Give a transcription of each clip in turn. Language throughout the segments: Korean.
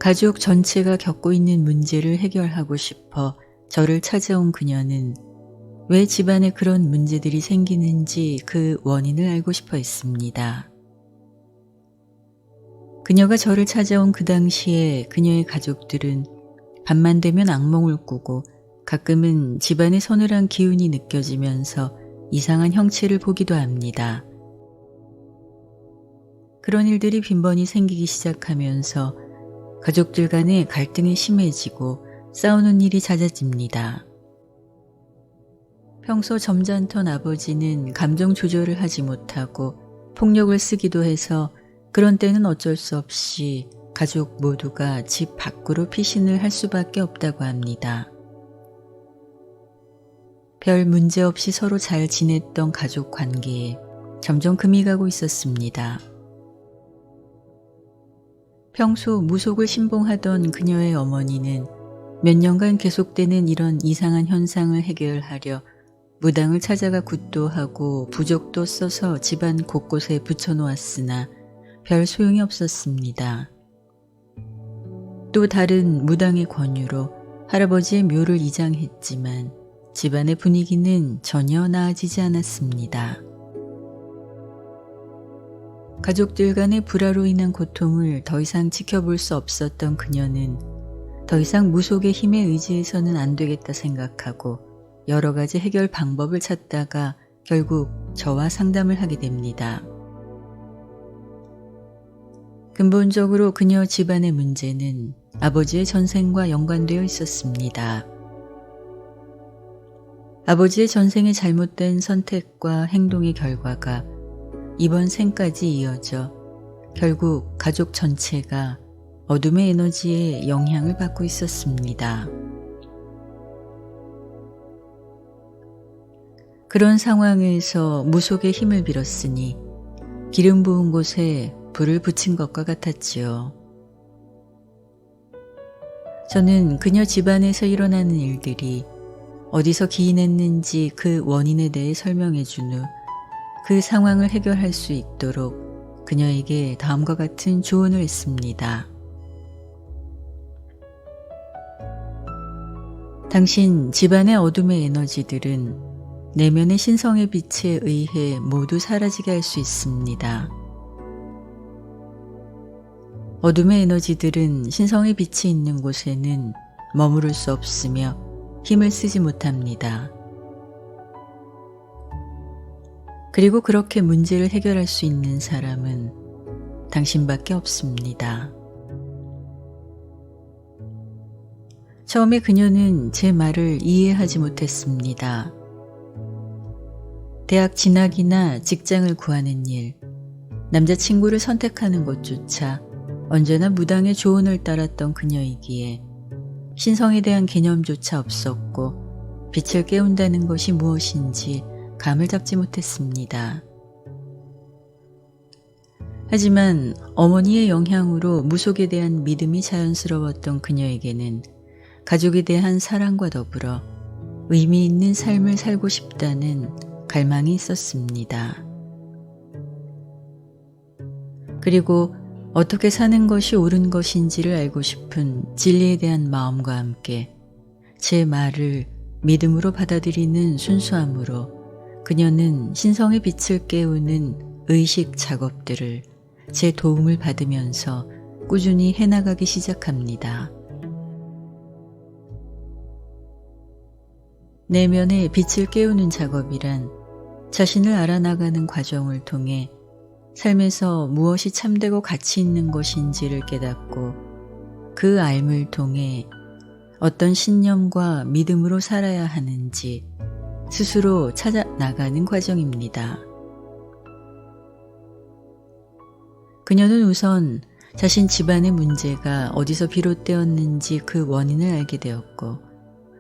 가족 전체가 겪고 있는 문제를 해결하고 싶어 저를 찾아온 그녀는 왜 집안에 그런 문제들이 생기는지 그 원인을 알고 싶어 했습니다. 그녀가 저를 찾아온 그 당시에 그녀의 가족들은 밤만 되면 악몽을 꾸고 가끔은 집안에 서늘한 기운이 느껴지면서 이상한 형체를 보기도 합니다. 그런 일들이 빈번히 생기기 시작하면서 가족들 간의 갈등이 심해지고 싸우는 일이 잦아집니다. 평소 점잖던 아버지는 감정 조절을 하지 못하고 폭력을 쓰기도 해서 그런 때는 어쩔 수 없이 가족 모두가 집 밖으로 피신을 할 수밖에 없다고 합니다. 별 문제 없이 서로 잘 지냈던 가족 관계에 점점 금이 가고 있었습니다. 평소 무속을 신봉하던 그녀의 어머니는 몇 년간 계속되는 이런 이상한 현상을 해결하려 무당을 찾아가 굿도 하고 부적도 써서 집안 곳곳에 붙여놓았으나 별 소용이 없었습니다. 또 다른 무당의 권유로 할아버지의 묘를 이장했지만 집안의 분위기는 전혀 나아지지 않았습니다. 가족들 간의 불화로 인한 고통을 더 이상 지켜볼 수 없었던 그녀는 더 이상 무속의 힘에 의지해서는 안 되겠다 생각하고 여러 가지 해결 방법을 찾다가 결국 저와 상담을 하게 됩니다. 근본적으로 그녀 집안의 문제는 아버지의 전생과 연관되어 있었습니다. 아버지의 전생의 잘못된 선택과 행동의 결과가 이번 생까지 이어져 결국 가족 전체가 어둠의 에너지에 영향을 받고 있었습니다. 그런 상황에서 무속의 힘을 빌었으니 기름 부은 곳에 불을 붙인 것과 같았지요. 저는 그녀 집안에서 일어나는 일들이 어디서 기인했는지 그 원인에 대해 설명해 준 후 그 상황을 해결할 수 있도록 그녀에게 다음과 같은 조언을 했습니다. 당신 집안의 어둠의 에너지들은 내면의 신성의 빛에 의해 모두 사라지게 할 수 있습니다. 어둠의 에너지들은 신성의 빛이 있는 곳에는 머무를 수 없으며 힘을 쓰지 못합니다. 그리고 그렇게 문제를 해결할 수 있는 사람은 당신밖에 없습니다. 처음에 그녀는 제 말을 이해하지 못했습니다. 대학 진학이나 직장을 구하는 일, 남자친구를 선택하는 것조차 언제나 무당의 조언을 따랐던 그녀이기에 신성에 대한 개념조차 없었고 빛을 깨운다는 것이 무엇인지 감을 잡지 못했습니다. 하지만 어머니의 영향으로 무속에 대한 믿음이 자연스러웠던 그녀에게는 가족에 대한 사랑과 더불어 의미 있는 삶을 살고 싶다는 갈망이 있었습니다. 그리고 어떻게 사는 것이 옳은 것인지를 알고 싶은 진리에 대한 마음과 함께 제 말을 믿음으로 받아들이는 순수함으로 그녀는 신성의 빛을 깨우는 의식 작업들을 제 도움을 받으면서 꾸준히 해나가기 시작합니다. 내면의 빛을 깨우는 작업이란 자신을 알아나가는 과정을 통해 삶에서 무엇이 참되고 가치 있는 것인지를 깨닫고 그 알을 통해 어떤 신념과 믿음으로 살아야 하는지 스스로 찾아 나가는 과정입니다. 그녀는 우선 자신 집안의 문제가 어디서 비롯되었는지 그 원인을 알게 되었고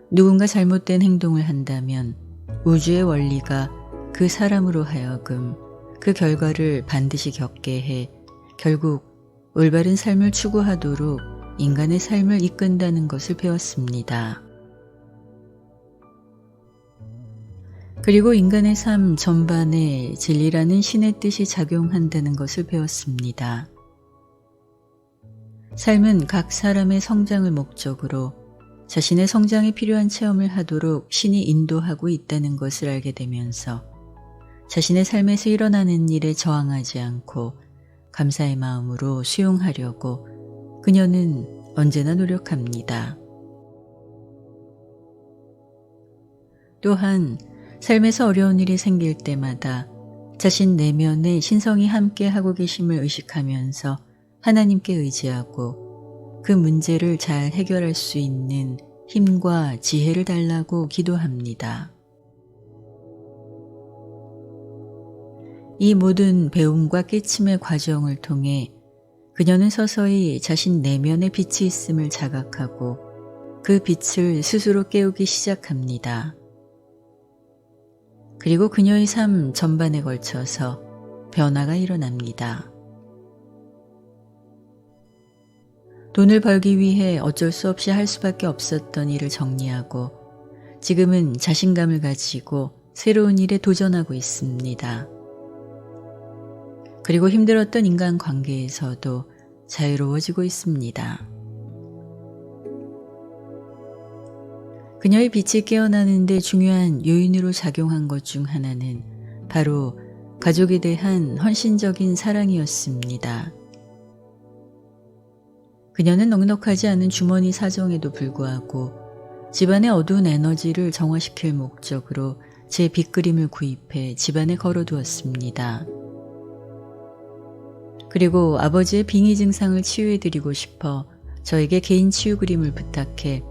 누군가 잘못된 행동을 한다면 우주의 원리가 그 사람으로 하여금 그 결과를 반드시 겪게 해 결국 올바른 삶을 추구하도록 인간의 삶을 이끈다는 것을 배웠습니다. 그리고 인간의 삶 전반에 진리라는 신의 뜻이 작용한다는 것을 배웠습니다. 삶은 각 사람의 성장을 목적으로 자신의 성장에 필요한 체험을 하도록 신이 인도하고 있다는 것을 알게 되면서 자신의 삶에서 일어나는 일에 저항하지 않고 감사의 마음으로 수용하려고 그녀는 언제나 노력합니다. 또한 삶에서 어려운 일이 생길 때마다 자신 내면에 신성이 함께 하고 계심을 의식하면서 하나님께 의지하고 그 문제를 잘 해결할 수 있는 힘과 지혜를 달라고 기도합니다. 이 모든 배움과 깨침의 과정을 통해 그녀는 서서히 자신 내면에 빛이 있음을 자각하고 그 빛을 스스로 깨우기 시작합니다. 그리고 그녀의 삶 전반에 걸쳐서 변화가 일어납니다. 돈을 벌기 위해 어쩔 수 없이 할 수밖에 없었던 일을 정리하고 지금은 자신감을 가지고 새로운 일에 도전하고 있습니다. 그리고 힘들었던 인간관계에서도 자유로워지고 있습니다. 그녀의 빛이 깨어나는 데 중요한 요인으로 작용한 것 중 하나는 바로 가족에 대한 헌신적인 사랑이었습니다. 그녀는 넉넉하지 않은 주머니 사정에도 불구하고 집안의 어두운 에너지를 정화시킬 목적으로 제 빗그림을 구입해 집안에 걸어두었습니다. 그리고 아버지의 빙의 증상을 치유해드리고 싶어 저에게 개인 치유 그림을 부탁해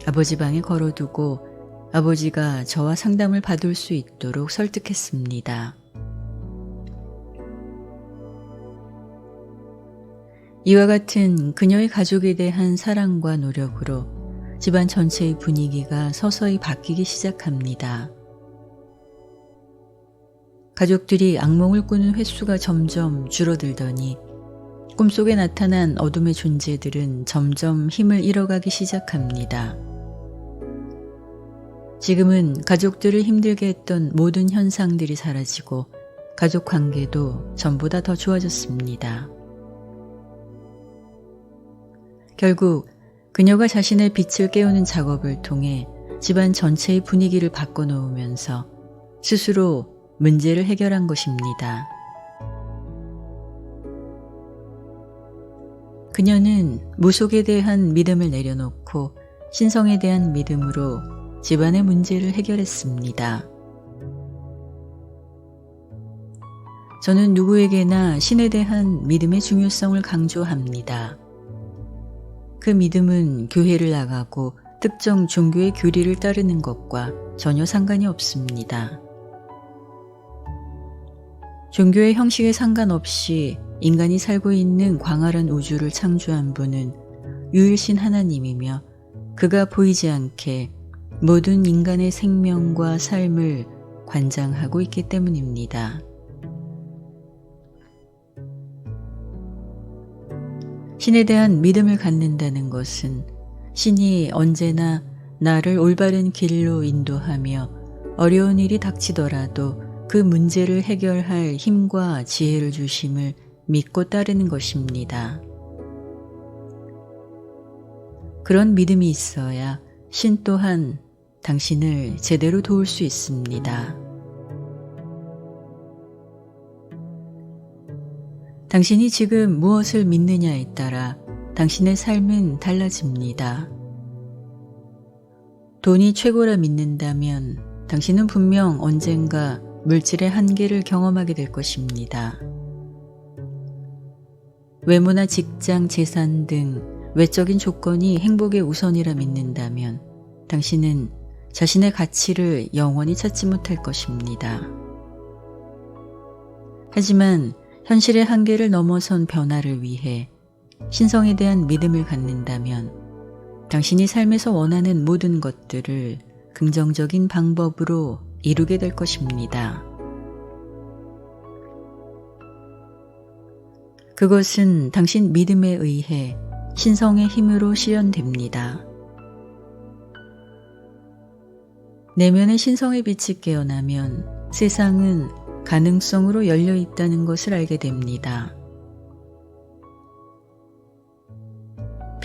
아버지 방에 걸어두고 아버지가 저와 상담을 받을 수 있도록 설득했습니다. 이와 같은 그녀의 가족에 대한 사랑과 노력으로 집안 전체의 분위기가 서서히 바뀌기 시작합니다. 가족들이 악몽을 꾸는 횟수가 점점 줄어들더니 꿈속에 나타난 어둠의 존재들은 점점 힘을 잃어가기 시작합니다. 지금은 가족들을 힘들게 했던 모든 현상들이 사라지고 가족 관계도 전보다 더 좋아졌습니다. 결국 그녀가 자신의 빛을 깨우는 작업을 통해 집안 전체의 분위기를 바꿔놓으면서 스스로 문제를 해결한 것입니다. 그녀는 무속에 대한 믿음을 내려놓고 신성에 대한 믿음으로 집안의 문제를 해결했습니다. 저는 누구에게나 신에 대한 믿음의 중요성을 강조합니다. 그 믿음은 교회를 나가고 특정 종교의 교리를 따르는 것과 전혀 상관이 없습니다. 종교의 형식에 상관없이 인간이 살고 있는 광활한 우주를 창조한 분은 유일신 하나님이며 그가 보이지 않게 모든 인간의 생명과 삶을 관장하고 있기 때문입니다. 신에 대한 믿음을 갖는다는 것은 신이 언제나 나를 올바른 길로 인도하며 어려운 일이 닥치더라도 그 문제를 해결할 힘과 지혜를 주심을 믿고 따르는 것입니다. 그런 믿음이 있어야 신 또한 당신을 제대로 도울 수 있습니다. 당신이 지금 무엇을 믿느냐에 따라 당신의 삶은 달라집니다. 돈이 최고라 믿는다면 당신은 분명 언젠가 물질의 한계를 경험하게 될 것입니다. 외모나 직장, 재산 등 외적인 조건이 행복의 우선이라 믿는다면 당신은 자신의 가치를 영원히 찾지 못할 것입니다. 하지만 현실의 한계를 넘어선 변화를 위해 신성에 대한 믿음을 갖는다면 당신이 삶에서 원하는 모든 것들을 긍정적인 방법으로 이루게 될 것입니다. 그것은 당신 믿음에 의해 신성의 힘으로 실현됩니다. 내면의 신성의 빛이 깨어나면 세상은 가능성으로 열려 있다는 것을 알게 됩니다.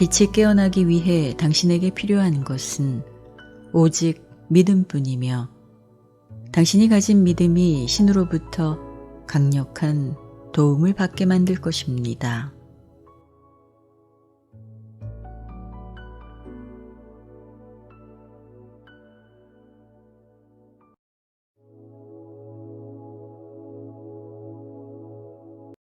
빛이 깨어나기 위해 당신에게 필요한 것은 오직 믿음뿐이며 당신이 가진 믿음이 신으로부터 강력한 도움을 받게 만들 것입니다.